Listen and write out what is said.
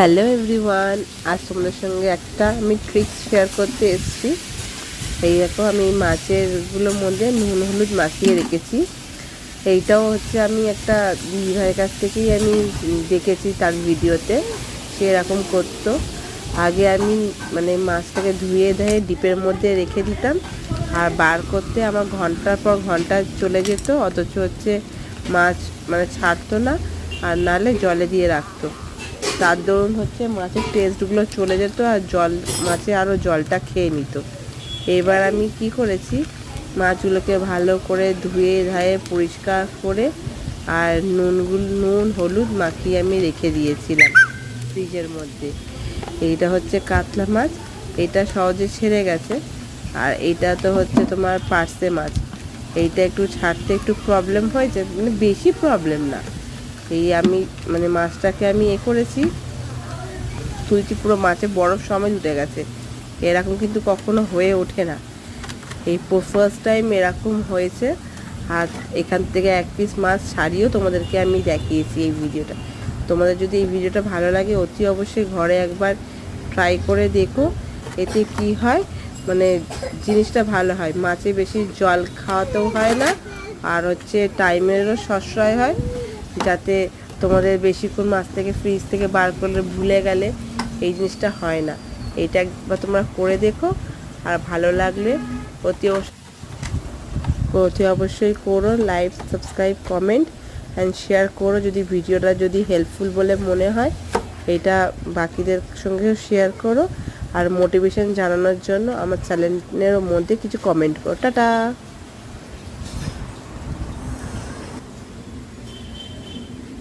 Hello everyone, আজ তোমাদের সঙ্গে একটা আমি ট্রিক্স শেয়ার করতে এসেছি। এই দেখো, আমি মাছেরগুলোর মধ্যে নুন হলুদ মাখিয়ে রেখেছি। এইটাও হচ্ছে আমি একটা দিদিভাইয়ের কাছ থেকেই আমি দেখেছি, তার ভিডিওতে সে এরকম করতো। আগে আমি মাছটাকে ধুয়ে ডিপের মধ্যে রেখে দিতাম, আর বার করতে আমার ঘন্টার পর ঘন্টা চলে যেত, অথচ হচ্ছে মাছ ছাড়তো না, আর নালে জলে দিয়ে রাখতো। তার দরুন হচ্ছে মাছের টেস্টগুলো চলে যেত, আর মাছে আরও জলটা খেয়ে নিত। এবার আমি কি করেছি, মাছগুলোকে ভালো করে ধুয়ে পরিষ্কার করে আর নুন হলুদ মাখিয়ে আমি রেখে দিয়েছিলাম ফ্রিজের মধ্যে। এইটা হচ্ছে কাতলা মাছ, এটা সহজে ছেড়ে গেছে। আর এইটা তো হচ্ছে তোমার পার্সে মাছ, এইটা একটু ছাড়তে একটু প্রবলেম হয়েছে, বেশি প্রবলেম না। এই আমি মাছটাকে আমি করেছি, পুরো মাছে বরফ সমেত উঠে গেছে। এরকম কিন্তু কখনো হয়ে ওঠে না, এই ফার্স্ট টাইম এরকম হয়েছে। আর এখান থেকে এক পিস মাছ ছাড়িয়েও তোমাদেরকে আমি দেখিয়েছি এই ভিডিওটা। তোমাদের যদি এই ভিডিওটা ভালো লাগে, অতি অবশ্যই ঘরে একবার ট্রাই করে দেখো। এতে কি হয়, জিনিসটা ভালো হয়, মাছে বেশি জল খাওয়াতেও হয় না, আর হচ্ছে টাইমেরও সাশ্রয় হয়, যাতে তোমাদের বেশিক্ষণ মাছ থেকে ফ্রিজ থেকে বার করলে ভুলে গেলে এই জিনিসটা হয় না। এইটা একবার তোমরা করে দেখো, আর ভালো লাগলে অতি অবশ্যই করো। Like, subscribe, comment and share করো যদি ভিডিওটা হেল্পফুল বলে মনে হয়। এটা বাকিদের সঙ্গেও শেয়ার করো, আর মোটিভেশন জানানোর জন্য আমার চ্যানেলের মধ্যে কিছু কমেন্ট করো। টাটা।